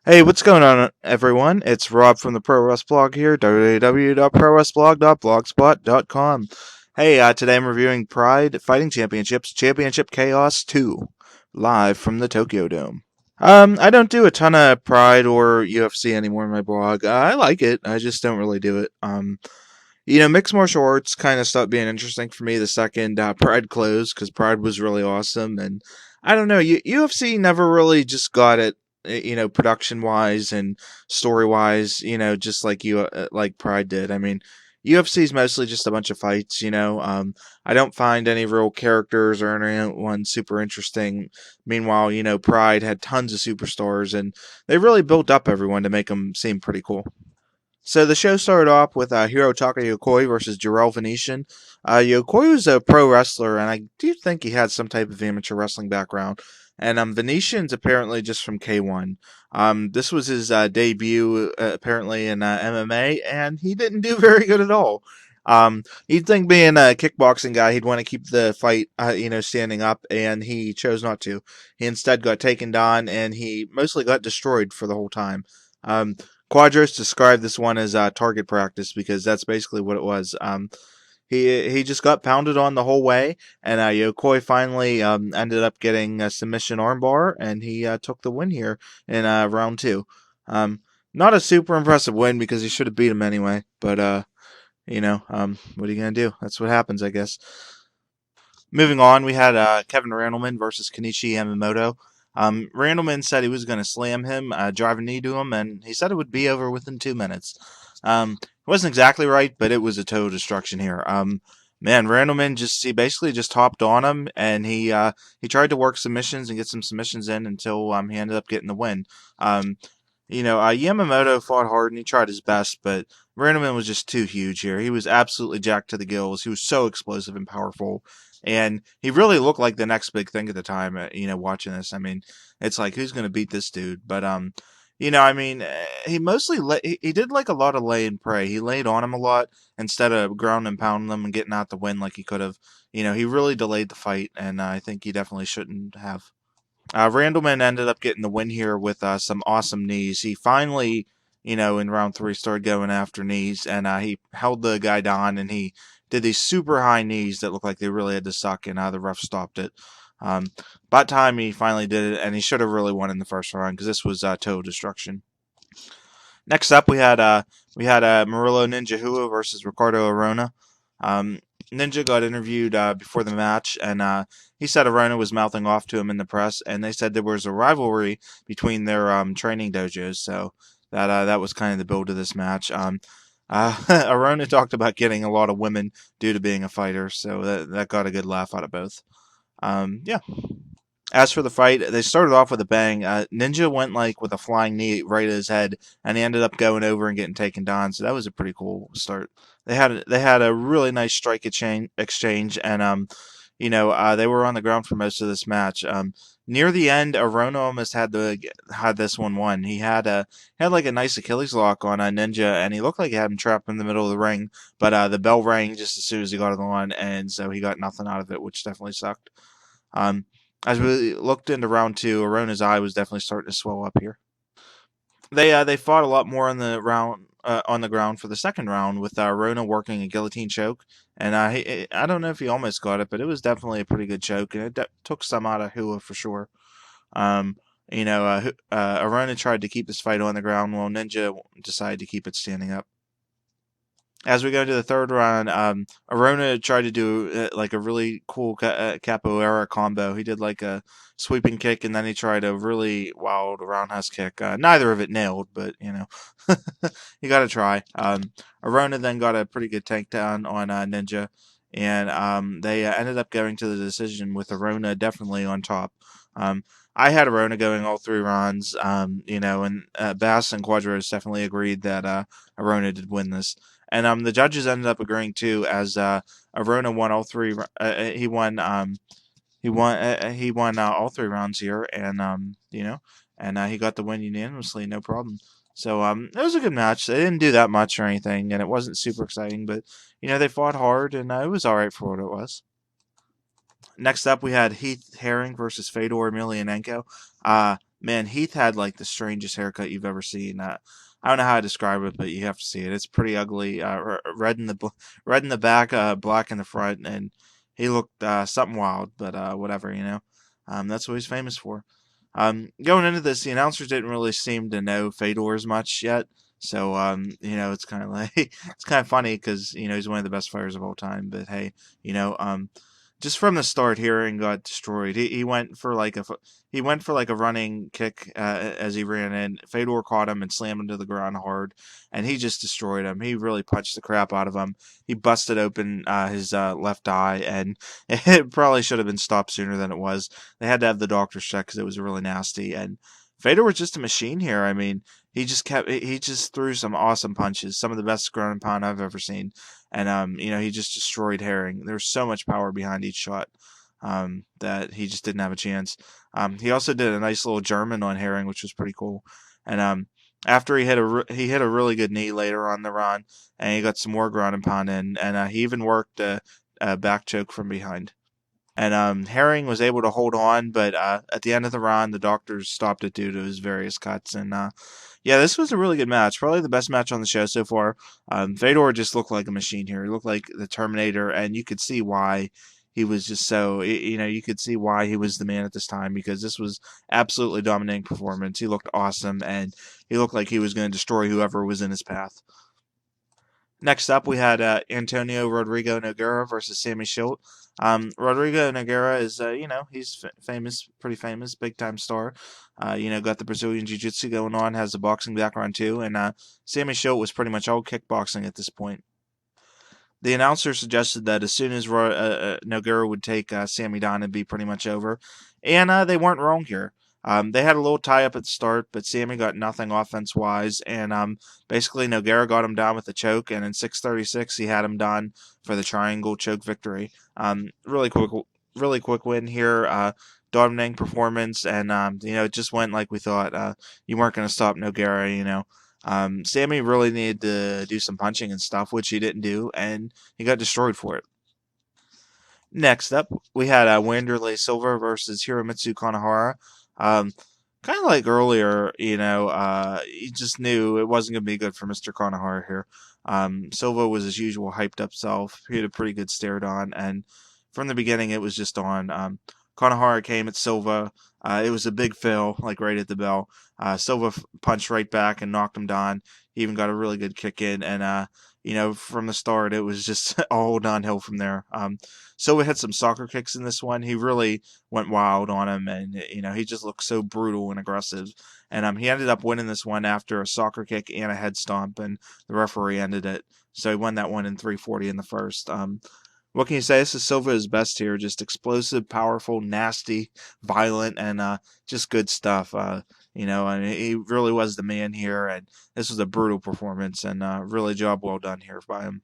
Hey, what's going on, everyone? It's Rob from the ProWresBlog here, www.ProWresBlog.blogspot.com. Hey, today I'm reviewing Pride Fighting Championships Championship Chaos 2, live from the Tokyo Dome. I don't do a ton of Pride or UFC anymore in my blog. I like it, I just don't really do it. Mixed martial arts kind of stopped being interesting for me the second Pride closed, because Pride was really awesome, and I don't know, UFC never really just got it, production wise and story wise, just like like Pride did. I mean, UFC is mostly just a bunch of fights. I don't find any real characters or anyone super interesting. Meanwhile, Pride had tons of superstars, and they really built up everyone to make them seem pretty cool. So the show started off with Hirotaka Yokoi versus Jorel Venetian. Yokoi was a pro wrestler, and I do think he had some type of amateur wrestling background. And Venetian's apparently just from K1. This was his debut, apparently, in MMA, and he didn't do very good at all. You'd think being a kickboxing guy, he'd want to keep the fight, standing up, and he chose not to. He instead got taken down, and he mostly got destroyed for the whole time. Um, Quadros described this one as target practice, because that's basically what it was. He just got pounded on the whole way, and Yokoi finally ended up getting a submission armbar, and he took the win here in round two. Um, Not a super impressive win, because he should have beat him anyway, but what are you gonna do? That's what happens, I guess. Moving on, we had Kevin Randleman versus Kenichi Emelianenko. Randleman said he was going to slam him, drive a knee to him, and he said it would be over within 2 minutes. It wasn't exactly right, but it was a total destruction here. Man, Randleman he basically just hopped on him, and he tried to work submissions and get some submissions in until he ended up getting the win. Yamamoto fought hard and he tried his best, but Randleman was just too huge here. He was absolutely jacked to the gills. He was so explosive and powerful, and he really looked like the next big thing at the time. Watching this, I mean, it's like, who's going to beat this dude? But he mostly he did like a lot of lay and pray. He laid on him a lot instead of ground and pounding them and getting out the win like he could have. He really delayed the fight, and I think he definitely shouldn't have. Randleman ended up getting the win here with some awesome knees. He finally, in round three, started going after knees, and he held the guy down, and he did these super high knees that looked like they really had to suck, and the ref stopped it. About time he finally did it, and he should have really won in the first round, because this was total destruction. Next up, we had Murillo Ninja Hua versus Ricardo Arona. Ninja got interviewed before the match, and he said Arona was mouthing off to him in the press, and they said there was a rivalry between their training dojos, so that was kind of the build of this match. Arona talked about getting a lot of women due to being a fighter, so that got a good laugh out of both. Yeah. As for the fight, they started off with a bang. Ninja went like with a flying knee right at his head, and he ended up going over and getting taken down. So that was a pretty cool start. They had a really nice strike exchange, and they were on the ground for most of this match. Near the end, Arona almost had this one won. He had like a nice Achilles lock on Ninja, and he looked like he had him trapped in the middle of the ring. But the bell rang just as soon as he got on the line, and so he got nothing out of it, which definitely sucked. Um, as we looked into round two, Arona's eye was definitely starting to swell up here. They fought a lot more on the ground for the second round, with Arona working a guillotine choke, and I don't know if he almost got it, but it was definitely a pretty good choke, and it took some out of Hua for sure. Arona tried to keep this fight on the ground, while Ninja decided to keep it standing up. As we go to the third round, Arona tried to do like a really cool capoeira combo. He did like a sweeping kick, and then he tried a really wild roundhouse kick. Neither of it nailed, but you got to try. Arona then got a pretty good takedown on Ninja, and they ended up going to the decision with Arona definitely on top. I had Arona going all three rounds, and Bass and Quadros definitely agreed that Arona did win this. And the judges ended up agreeing too, as Arona won all three. He won. He won all three rounds here, and he got the win unanimously, no problem. So it was a good match. They didn't do that much or anything, and it wasn't super exciting, but they fought hard, and it was all right for what it was. Next up, we had Heath Herring versus Fedor Emelianenko. man, Heath had like the strangest haircut you've ever seen. I don't know how to describe it, but you have to see it. It's pretty ugly. Red in the red in the back, black in the front, and he looked something wild. But whatever, you know. That's what he's famous for. Going into this, the announcers didn't really seem to know Fedor as much yet. So, you know, it's kind of like it's kind of funny because you know he's one of the best fighters of all time. But hey, you know, just from the start, Herring got destroyed. He went for like a running kick as he ran in. Fedor caught him and slammed him to the ground hard, and he just destroyed him. He really punched the crap out of him. He busted open his left eye, and it probably should have been stopped sooner than it was. They had to have the doctors check because it was really nasty. And Fedor was just a machine here. I mean, he just threw some awesome punches, some of the best ground and pound I've ever seen. And you know, he just destroyed Herring. There's so much power behind each shot that he just didn't have a chance. He also did a nice little German on Herring, which was pretty cool. And after he hit a really good knee later on the run, and he got some more ground and pound in, and he even worked a back choke from behind. And Herring was able to hold on, but at the end of the round, the doctors stopped it due to his various cuts. And yeah, this was a really good match. Probably the best match on the show so far. Fedor just looked like a machine here. He looked like the Terminator, and you could see why he was just so, you know, you could see why he was the man at this time because this was absolutely dominating performance. He looked awesome, and he looked like he was going to destroy whoever was in his path. Next up, we had Antonio Rodrigo Nogueira versus Sammy Schilt. Rodrigo Nogueira is, you know, he's famous, pretty famous, big time star. You know, got the Brazilian Jiu Jitsu going on, has a boxing background too, and Sammy Schilt was pretty much all kickboxing at this point. The announcer suggested that as soon as Nogueira would take Sammy down, it'd be pretty much over. And they weren't wrong here. They had a little tie up at the start, but Sammy got nothing offense wise. And basically, Nogueira got him down with the choke. And in 6:36, he had him done for the triangle choke victory. Really quick win here. Dominating performance. And, you know, it just went like we thought. You weren't going to stop Nogueira, you know. Sammy really needed to do some punching and stuff, which he didn't do, and he got destroyed for it. Next up, we had Wanderlei Silva versus Hiromitsu Kanehara. Kind of like earlier, you know, you just knew it wasn't going to be good for Mr. Kanehara here. Silva was his usual hyped up self. He had a pretty good stare on, and from the beginning, it was just on. Kanehara came at Silva. It was a big fail, like right at the bell. Silva punched right back and knocked him down. He even got a really good kick in, and you know, from the start, it was just all downhill from there. Silva had some soccer kicks in this one. He really went wild on him, and you know, he just looked so brutal and aggressive. And he ended up winning this one after a soccer kick and a head stomp, and the referee ended it. So he won that one in 3:40 in the first. What can you say? This is Silva's best here. Just explosive, powerful, nasty, violent, and just good stuff. You know, and he really was the man here. And this was a brutal performance, and really job well done here by him.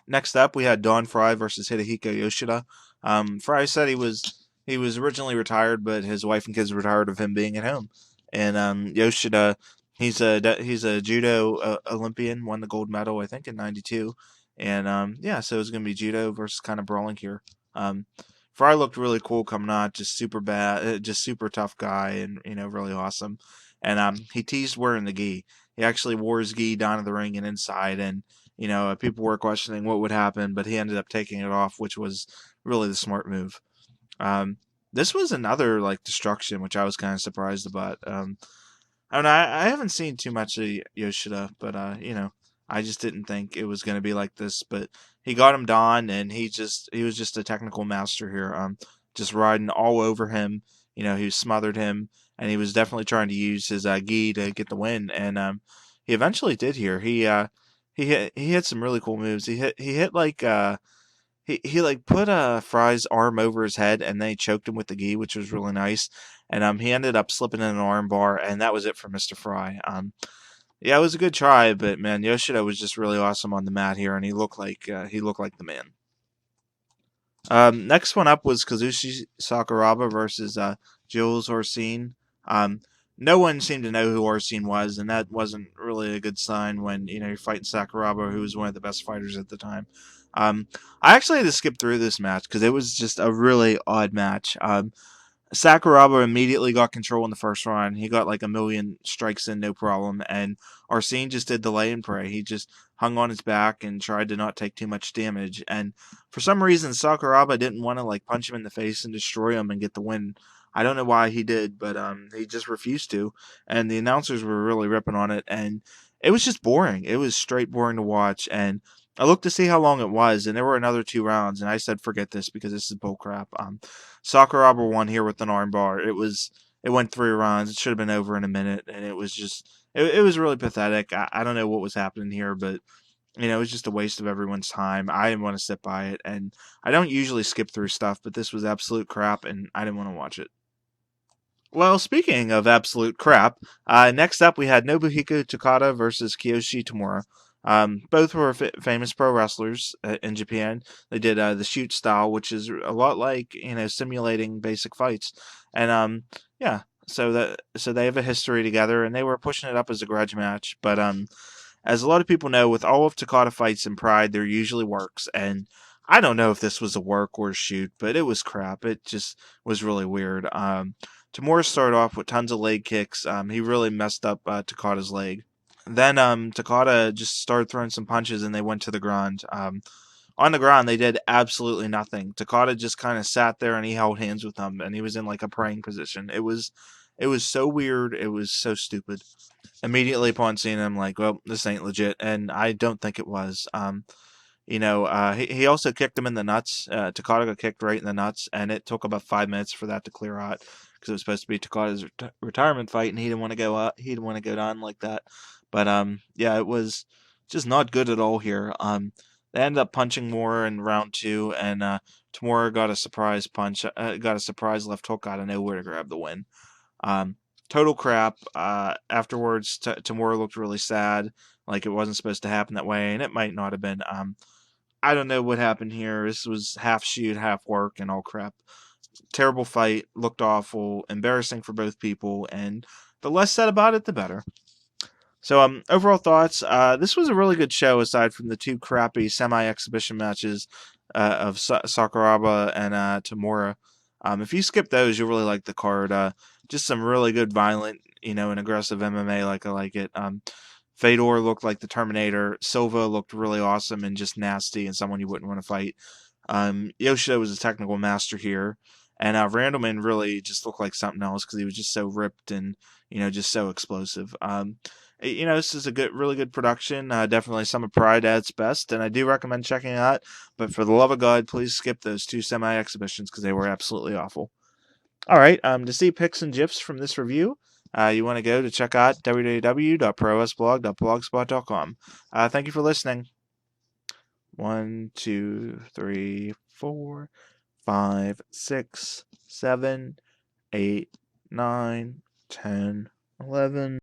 Next up, we had Don Fry versus Hidehiko Yoshida. Fry said he was originally retired, but his wife and kids were tired of him being at home. And Yoshida, he's a judo Olympian, won the gold medal I think in '92. And yeah, so it's gonna be judo versus kind of brawling here. Fry looked really cool coming out, just super bad, just super tough guy, and you know, really awesome. And he teased wearing the gi. He actually wore his gi down to the ring and inside, and you know, people were questioning what would happen, but he ended up taking it off, which was really the smart move. This was another like destruction, which I was kind of surprised about. I don't know. I haven't seen too much of Yoshida, but you know, I just didn't think it was going to be like this. But he got him down, and he was just a technical master here. Just riding all over him. You know, he smothered him, and he was definitely trying to use his gi to get the win. And he eventually did here. He hit some really cool moves. He hit like he like put Fry's arm over his head and then he choked him with the gi, which was really nice. And he ended up slipping in an arm bar, and that was it for Mr. Fry. Yeah, it was a good try, but man, Yoshida was just really awesome on the mat here, and he looked like the man. Next one up was Kazushi Sakuraba versus Jules Orsine. No one seemed to know who Orsine was, and that wasn't really a good sign when you know you're fighting Sakuraba, who was one of the best fighters at the time. I actually had to skip through this match because it was just a really odd match. Sakuraba immediately got control in the first round. He got like a million strikes in, no problem. And Arsene just did delay and pray. He just hung on his back and tried to not take too much damage. And for some reason, Sakuraba didn't want to like punch him in the face and destroy him and get the win. I don't know why he did, but he just refused to. And the announcers were really ripping on it, and it was just boring. It was straight boring to watch. And I looked to see how long it was, and there were another 2 rounds, and I said, "Forget this because this is bullcrap." Sakuraba won here with an armbar. It went 3 rounds. It should have been over in a minute, and it was just it was really pathetic. I don't know what was happening here, but it was just a waste of everyone's time. I didn't want to sit by it, and I don't usually skip through stuff, but this was absolute crap, and I didn't want to watch it. Well, speaking of absolute crap, next up we had Nobuhiko Takata versus Kyoshi Tamura. Both were famous pro wrestlers in Japan. They did the shoot style, which is a lot like simulating basic fights, and yeah. So they have a history together, and they were pushing it up as a grudge match. But as a lot of people know, with all of Takata fights in Pride, there usually works, and I don't know if this was a work or a shoot, but it was crap. It just was really weird. Tamura started off with tons of leg kicks. He really messed up Takata's leg. Then Takata just started throwing some punches, and they went to the ground. On the ground, they did absolutely nothing. Takata just kind of sat there, and he held hands with them, and he was in like a praying position. It was so weird. It was so stupid. Immediately upon seeing him, like, well, this ain't legit, and I don't think it was. He also kicked him in the nuts. Takata got kicked right in the nuts, and it took about 5 minutes for that to clear out because it was supposed to be Takata's retirement fight, and he didn't want to go out. He didn't want to go down like that. But yeah, it was just not good at all here. They ended up punching more in round 2, and Tamura got a surprise punch, got a surprise left hook out of nowhere to grab the win. Um, Total crap. Afterwards, Tamura looked really sad, like it wasn't supposed to happen that way, and it might not have been. I don't know what happened here. This was half shoot, half work, and all crap. Terrible fight. Looked awful. Embarrassing for both people, and the less said about it, the better. So, overall thoughts. This was a really good show, aside from the 2 crappy semi-exhibition matches of Sakuraba and Tamura. If you skip those, you'll really like the card. Just some really good, violent, and aggressive MMA, like I like it. Fedor looked like the Terminator. Silva looked really awesome and just nasty, and someone you wouldn't want to fight. Yoshida was a technical master here, and Randleman really just looked like something else because he was just so ripped and just so explosive. This is a really good production. Definitely some of Pride at its best, and I do recommend checking it out. But for the love of God, please skip those 2 semi-exhibitions because they were absolutely awful. All right, to see pics and gifs from this review, you want to go to check out www.ProWresBlog.blogspot.com. Thank you for listening. 1, 2, 3, 4, 5, 6, 7, 8, 9, 10, 11.